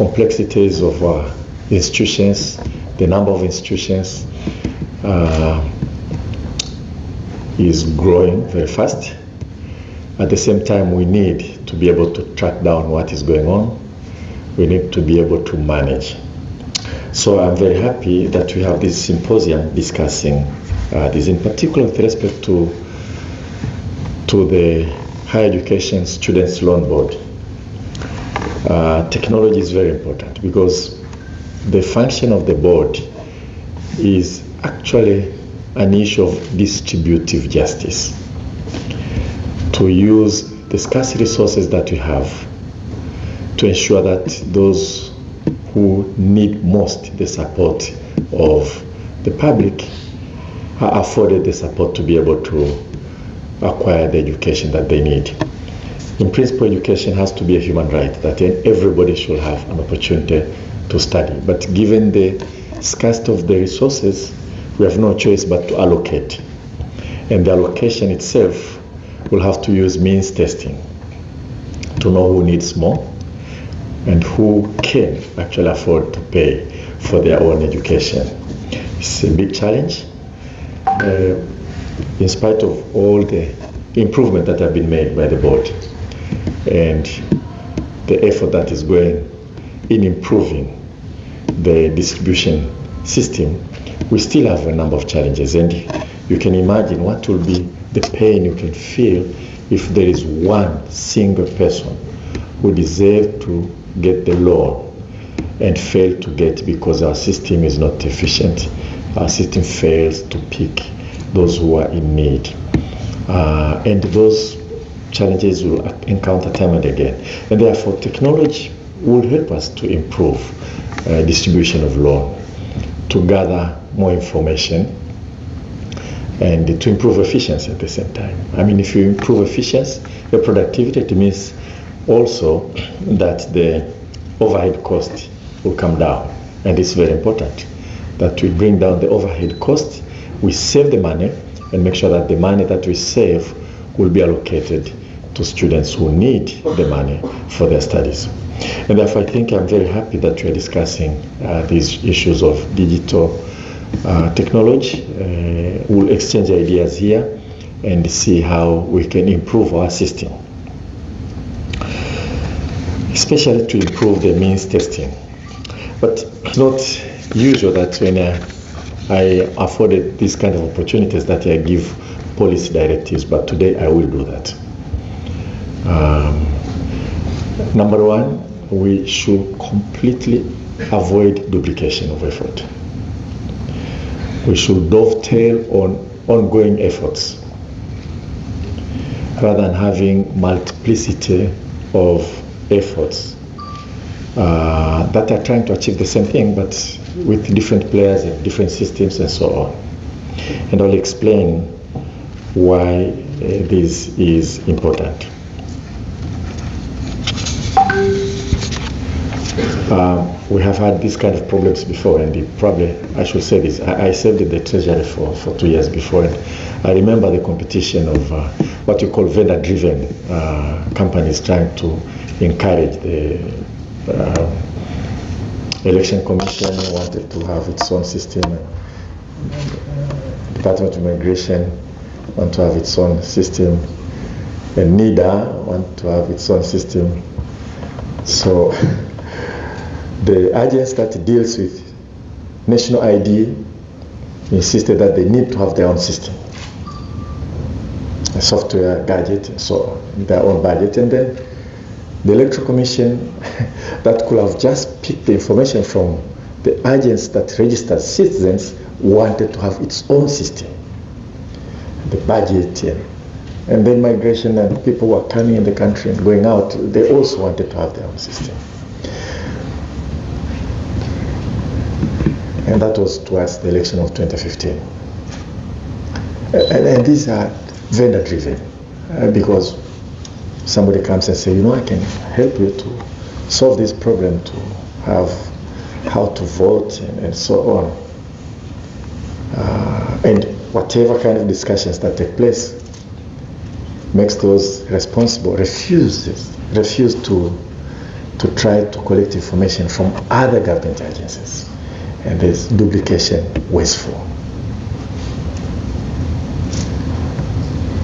complexities of institutions, the number of institutions is growing very fast. At the same time, we need to be able to track down what is going on. We need to be able to manage. So I'm very happy that we have this symposium discussing this, in particular with respect to the Higher Education Students Loan Board. Technology is very important because the function of the board is actually an issue of distributive justice. To use the scarce resources that we have to ensure that those who need most the support of the public are afforded the support to be able to acquire the education that they need. In principle, education has to be a human right, that everybody should have an opportunity to study. But given the scarcity of the resources, we have no choice but to allocate. And the allocation itself will have to use means testing to know who needs more and who can actually afford to pay for their own education. It's a big challenge. In spite of all the improvement that have been made by the board and the effort that is going in improving the distribution system, we still have a number of challenges. And you can imagine what will be the pain you can feel if there is one single person who deserves to get the loan and fail to get because our system is not efficient. Our system fails to pick those who are in need. And those challenges will encounter time and again. And therefore, technology will help us to improve distribution of loan, to gather more information, and to improve efficiency at the same time. I mean, if you improve efficiency, your productivity, it means also that the overhead cost will come down. And it's very important that we bring down the overhead cost, we save the money, and make sure that the money that we save will be allocated to students who need the money for their studies. And therefore, I think I'm very happy that we are discussing these issues of digital technology. We'll exchange ideas here and see how we can improve our system, especially to improve the means testing. But it's not usual that when I afforded these kind of opportunities that I give policy directives, but today I will do that. Number one, we should completely avoid duplication of effort. We should dovetail on ongoing efforts rather than having multiplicity of efforts that are trying to achieve the same thing, but with different players and different systems and so on. And I'll explain why this is important. We have had these kind of problems before, and probably I should say this. I served in the Treasury for 2 years before, and I remember the competition of what you call vendor-driven companies trying to encourage the Election Commission wanted to have its own system. Department of Immigration want to have its own system, and NIDA want to have its own system. So the agency that deals with national ID insisted that they need to have their own system, a software, gadget, and so on, their own budget. And then the Electoral Commission that could have just picked the information from the agency that registered citizens wanted to have its own system, the budget, and then migration and people who are coming in the country and going out, they also wanted to have their own system. And that was towards the election of 2015. And these are vendor-driven because somebody comes and says, I can help you to solve this problem, to have how to vote and so on. And whatever kind of discussions that take place makes those responsible refuse to to try to collect information from other government agencies. And there's duplication, wasteful.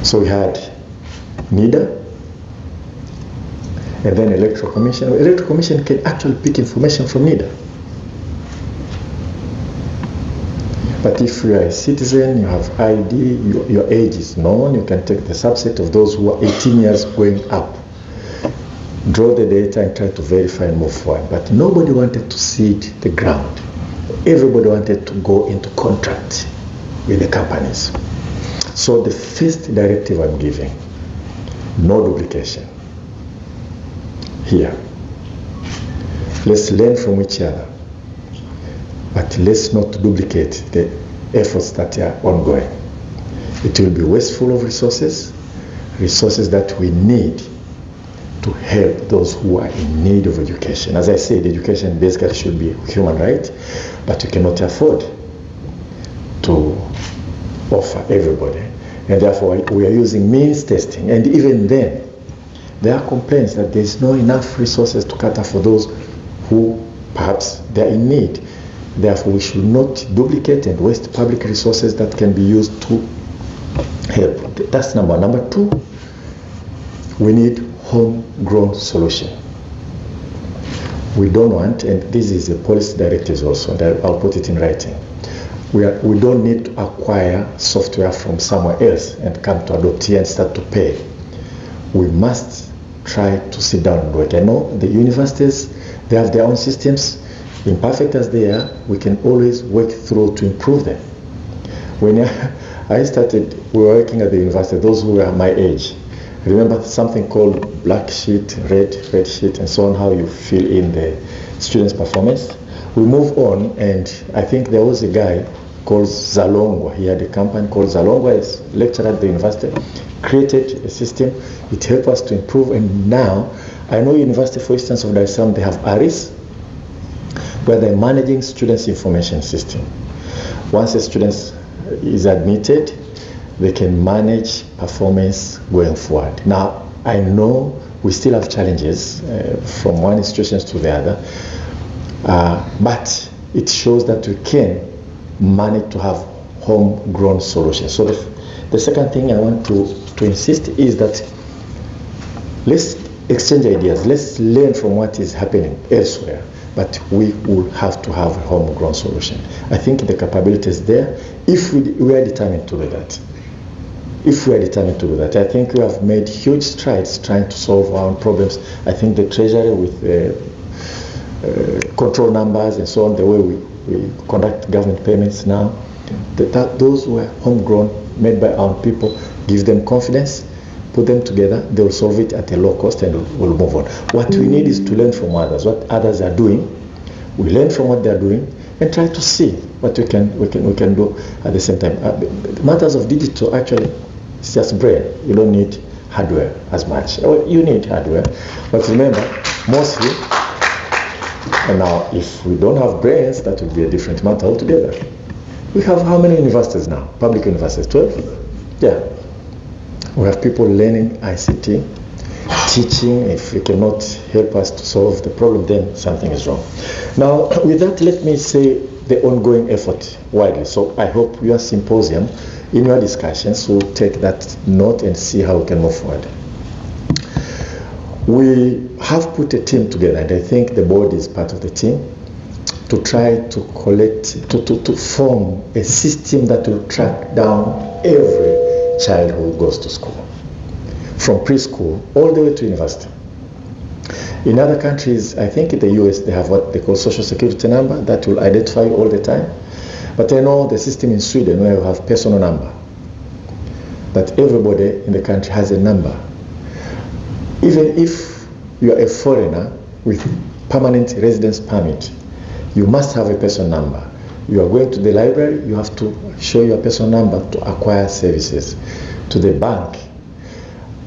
So we had NIDA, and then Electoral Commission. Electoral Commission can actually pick information from NIDA. But if you are a citizen, you have ID, your age is known, you can take the subset of those who are 18 years going up, draw the data and try to verify and move forward. But nobody wanted to seed the ground. Everybody wanted to go into contract with the companies. So the first directive I'm giving, no duplication. Here, let's learn from each other, but let's not duplicate the efforts that are ongoing. It will be wasteful of resources that we need to help those who are in need of education. As I said, education basically should be a human right, but you cannot afford to offer everybody. And therefore, we are using means testing. And even then, there are complaints that there is not enough resources to cater for those who perhaps they are in need. Therefore, we should not duplicate and waste public resources that can be used to help. That's number one. Number two, we need homegrown solution. We don't want, and this is a policy directives also, that I'll put it in writing. We don't need to acquire software from somewhere else and come to adopt here and start to pay. We must try to sit down and do it. I know the universities, they have their own systems. Imperfect as they are, we can always work through to improve them. When I started working at the university, those who were my age, remember something called black sheet, red sheet, and so on, how you fill in the students' performance. We move on, and I think there was a guy called Zalongwa. He had a company called Zalongwa, as lecturer at the university, created a system. It helped us to improve, and now I know University, for instance, of Dar es Salaam, they have ARIS, where they're managing students' information system. Once a student is admitted, they can manage performance going forward. Now, I know we still have challenges from one institution to the other, but it shows that we can manage to have homegrown solutions. So the second thing I want to insist is that let's exchange ideas, let's learn from what is happening elsewhere, but we will have to have a homegrown solution. I think the capability is there if we are determined to do that. If we are determined to do that, I think we have made huge strides trying to solve our own problems. I think the Treasury with control numbers and so on, the way we conduct government payments now, those were homegrown, made by our own people, give them confidence, put them together, they will solve it at a low cost and we'll move on. What we need is to learn from others, what others are doing. We learn from what they're doing and try to see what we can do at the same time. The matters of digital, actually, it's just brain. You don't need hardware as much. Well, you need hardware, but remember, mostly, and now if we don't have brains, that would be a different matter altogether. We have how many universities now? Public universities, 12? Yeah. We have people learning ICT, teaching. If you cannot help us to solve the problem, then something is wrong. Now, with that, let me say the ongoing effort widely. So I hope your symposium, in your discussions, will take that note and see how we can move forward. We have put a team together, and I think the board is part of the team, to try to collect, to form a system that will track down every child who goes to school, from preschool all the way to university. In other countries, I think in the US, they have what they call social security number that will identify you all the time. But I know the system in Sweden where you have personal number, that everybody in the country has a number. Even if you are a foreigner with permanent residence permit, you must have a personal number. You are going to the library, you have to show your personal number to acquire services. To the bank,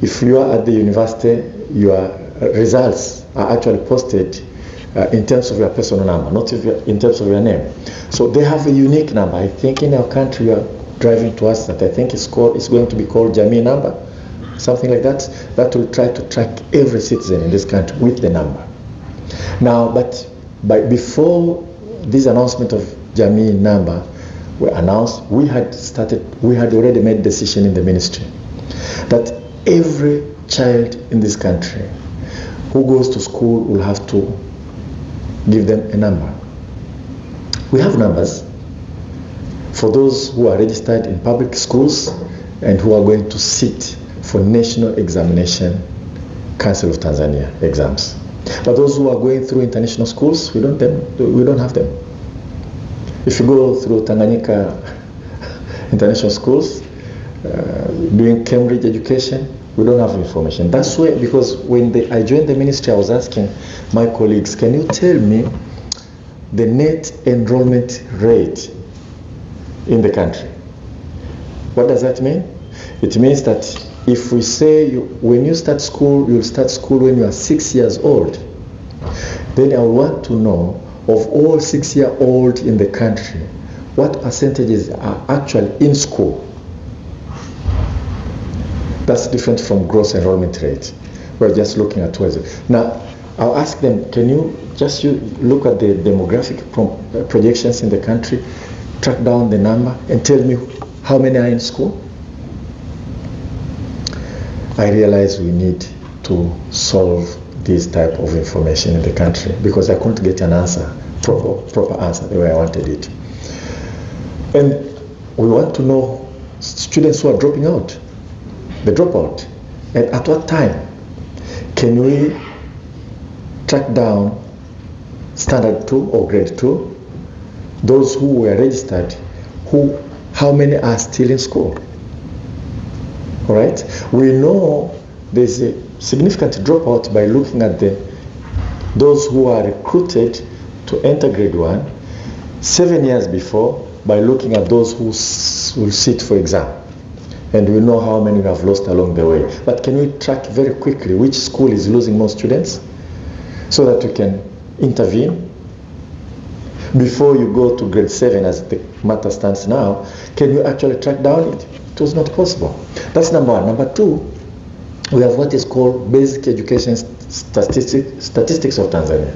if you are at the university, your results are actually posted in terms of your personal number, not in terms of your name. So they have a unique number. I think in our country we are driving towards that. I think it's going to be called Jamii number, something like that. That will try to track every citizen in this country with the number. Now, but before this announcement of Jamii number were announced, we had already made decision in the ministry that every child in this country who goes to school will have to give them a number. We have numbers for those who are registered in public schools and who are going to sit for National Examination Council of Tanzania exams. But those who are going through international schools, we don't have them. If you go through Tanganyika international schools, doing Cambridge education, we don't have information. That's why, because when I joined the ministry, I was asking my colleagues, can you tell me the net enrollment rate in the country? What does that mean? It means that if we say when you start school, you'll start school when you are 6 years old, then I want to know of all 6-year-old in the country, what percentages are actually in school. That's different from gross enrollment rate. We're just looking at towards it. Now, I'll ask them, can you just look at the demographic projections in the country, track down the number, and tell me how many are in school? I realize we need to solve this type of information in the country because I couldn't get an answer, proper answer the way I wanted it. And we want to know students who are dropping out, the dropout, and at what time can we track down standard 2 or grade 2, those who were registered, how many are still in school? All right, we know there's a significant dropout by looking at those who are recruited to enter grade 1 7 years before by looking at those who will sit for exam. And we know how many we have lost along the way. But can we track very quickly which school is losing more students so that we can intervene? Before you go to grade 7 as the matter stands now, can you actually track down it? It was not possible. That's number one. Number two, we have what is called Basic Education Statistics of Tanzania.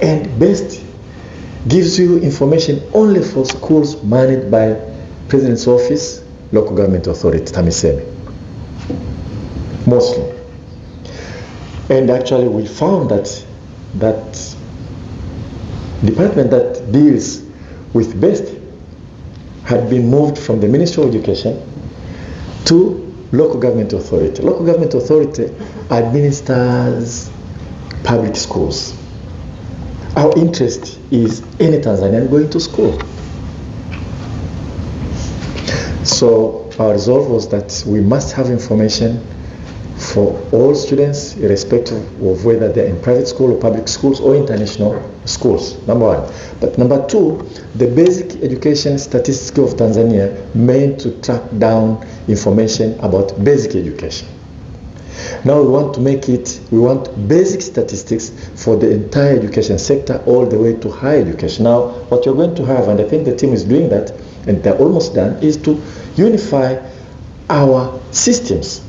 And BEST gives you information only for schools managed by President's Office, Local Government Authority, TAMISEMI, mostly. And actually we found that department that deals with BEST had been moved from the Ministry of Education to Local Government Authority. Local Government Authority administers public schools. Our interest is any Tanzanian going to school. So our resolve was that we must have information for all students, irrespective of whether they're in private school or public schools or international schools, number one. But number two, the Basic Education Statistics of Tanzania meant to track down information about basic education. Now we want basic statistics for the entire education sector all the way to higher education. Now what you're going to have, and I think the team is doing that, and they're almost done, is to unify our systems.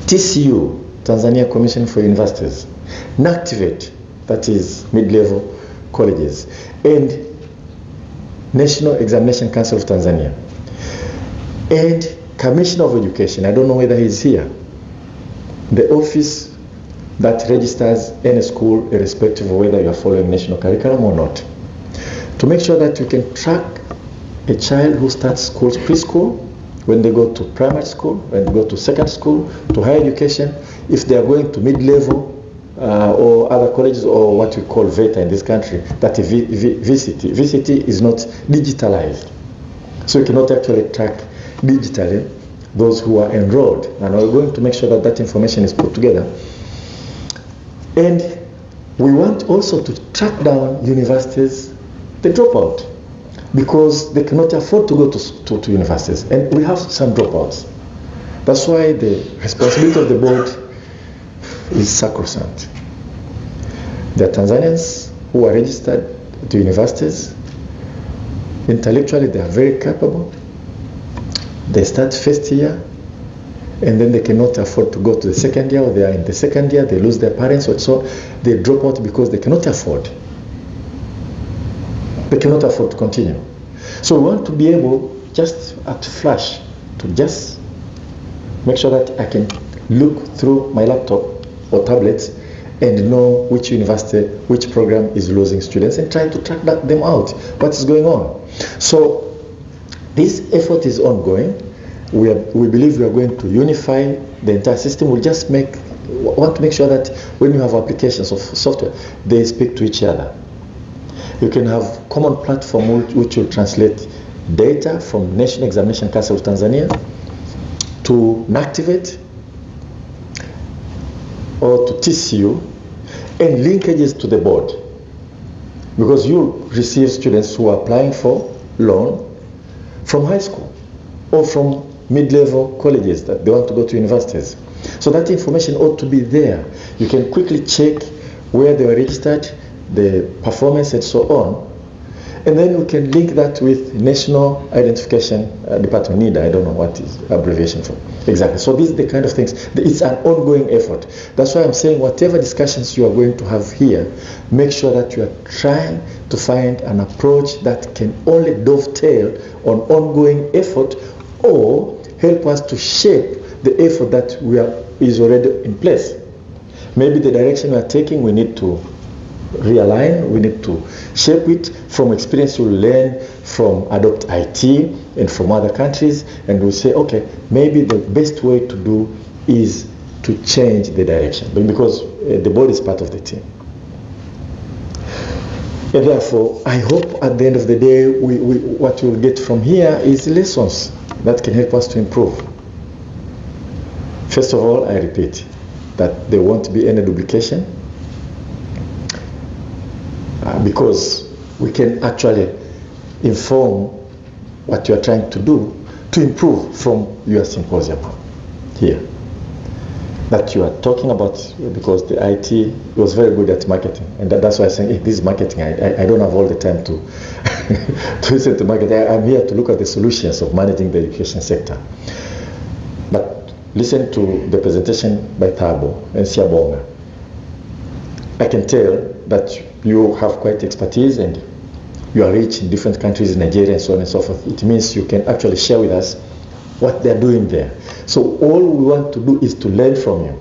TCU, Tanzania Commission for Universities, NACTIVATE, that is mid-level colleges, and National Examination Council of Tanzania, and Commissioner of Education, I don't know whether he's here, the office that registers any school irrespective of whether you are following national curriculum or not, to make sure that you can track a child who starts school, preschool, when they go to primary school, when they go to secondary school, to higher education, if they are going to mid-level or other colleges, or what we call VETA in this country, that is VCT. VCT is not digitalized. So you cannot actually track digitally those who are enrolled. And we're going to make sure that that information is put together. And we want also to track down universities, the dropout, because they cannot afford to go to universities. And we have some dropouts. That's why the responsibility of the board is sacrosanct. There are Tanzanians who are registered to universities. Intellectually, they are very capable. They start first year, and then they cannot afford to go to the second year, or they are in the second year, they lose their parents, or so they drop out because they cannot afford. They cannot afford to continue. So we want to be able, just at flash, to just make sure that I can look through my laptop or tablets and know which university, which program is losing students, and try to track them out, what is going on. So this effort is ongoing. We believe we are going to unify the entire system. We just want to make sure that when you have applications of software, they speak to each other. You can have common platform which will translate data from National Examination Council of Tanzania to NACTIVATE or to TCU, and linkages to the board. Because you receive students who are applying for loan from high school or from mid-level colleges that they want to go to universities. So that information ought to be there. You can quickly check where they were registered, the performance, and so on. And then we can link that with National Identification Department, NIDA. I don't know what is abbreviation for exactly. So these are the kind of things. It's an ongoing effort. That's why I'm saying whatever discussions you are going to have here, make sure that you are trying to find an approach that can only dovetail on ongoing effort or help us to shape the effort that is already in place. Maybe the direction we are taking, we need to realign, we need to shape it. From experience, we'll learn from Adopt IT and from other countries, and we'll say, okay, maybe the best way to do is to change the direction, because the board is part of the team. And therefore, I hope at the end of the day, what we'll get from here is lessons that can help us to improve. First of all, I repeat that there won't be any duplication, because we can actually inform what you are trying to do to improve from your symposium here that you are talking about, because the IT was very good at marketing, and that's why I'm saying, hey, this is marketing. I don't have all the time to to listen to marketing. I'm here to look at the solutions of managing the education sector. But listen to the presentation by Thabo and Siabonga. I can tell that you have quite expertise and you are rich in different countries in Nigeria and so on and so forth. It means you can actually share with us what they're doing there. So all we want to do is to learn from you,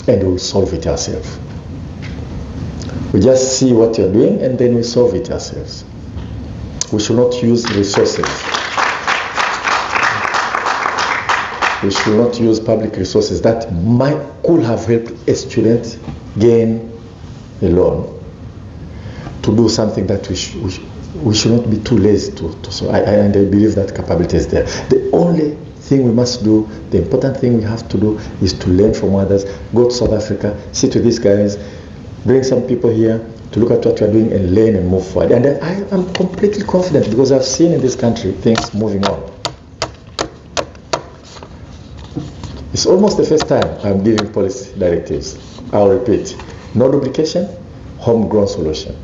and we'll solve it ourselves. We just see what you're doing and then we solve it ourselves. We should not use resources. We should not use public resources that could have helped a student gain a loan to do something that we should not be too lazy to so. And I believe that capability is there. The only thing we must do, the important thing we have to do, is to learn from others. Go to South Africa, sit with these guys, bring some people here to look at what we are doing and learn and move forward. And I am completely confident, because I've seen in this country things moving on. It's almost the first time I'm giving policy directives. I'll repeat: no duplication, homegrown solution.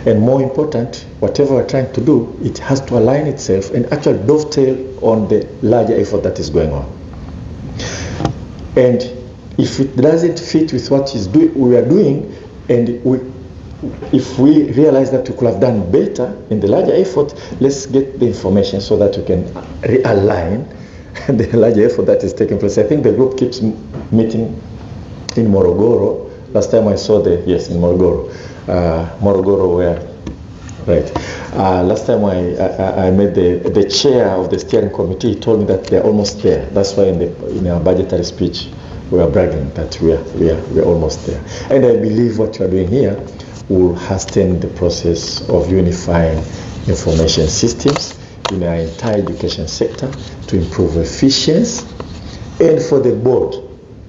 And more important, whatever we're trying to do, it has to align itself and actually dovetail on the larger effort that is going on. And if it doesn't fit with what we are doing, and if we realize that we could have done better in the larger effort, let's get the information so that we can realign the larger effort that is taking place. I think the group keeps meeting in Morogoro. Last time I saw in Morogoro. Morogoro, where, right. Last time I met the chair of the steering committee. He told me that they're almost there. That's why in our budgetary speech, we are bragging that we are almost there. And I believe what you are doing here will hasten the process of unifying information systems in our entire education sector to improve efficiency, and for the board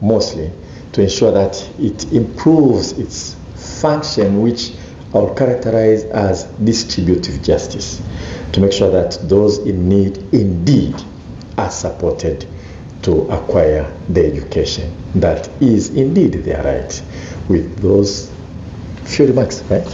mostly to ensure that it improves its function, which I'll characterize as distributive justice, to make sure that those in need indeed are supported to acquire the education that is indeed their right. With those few remarks, right?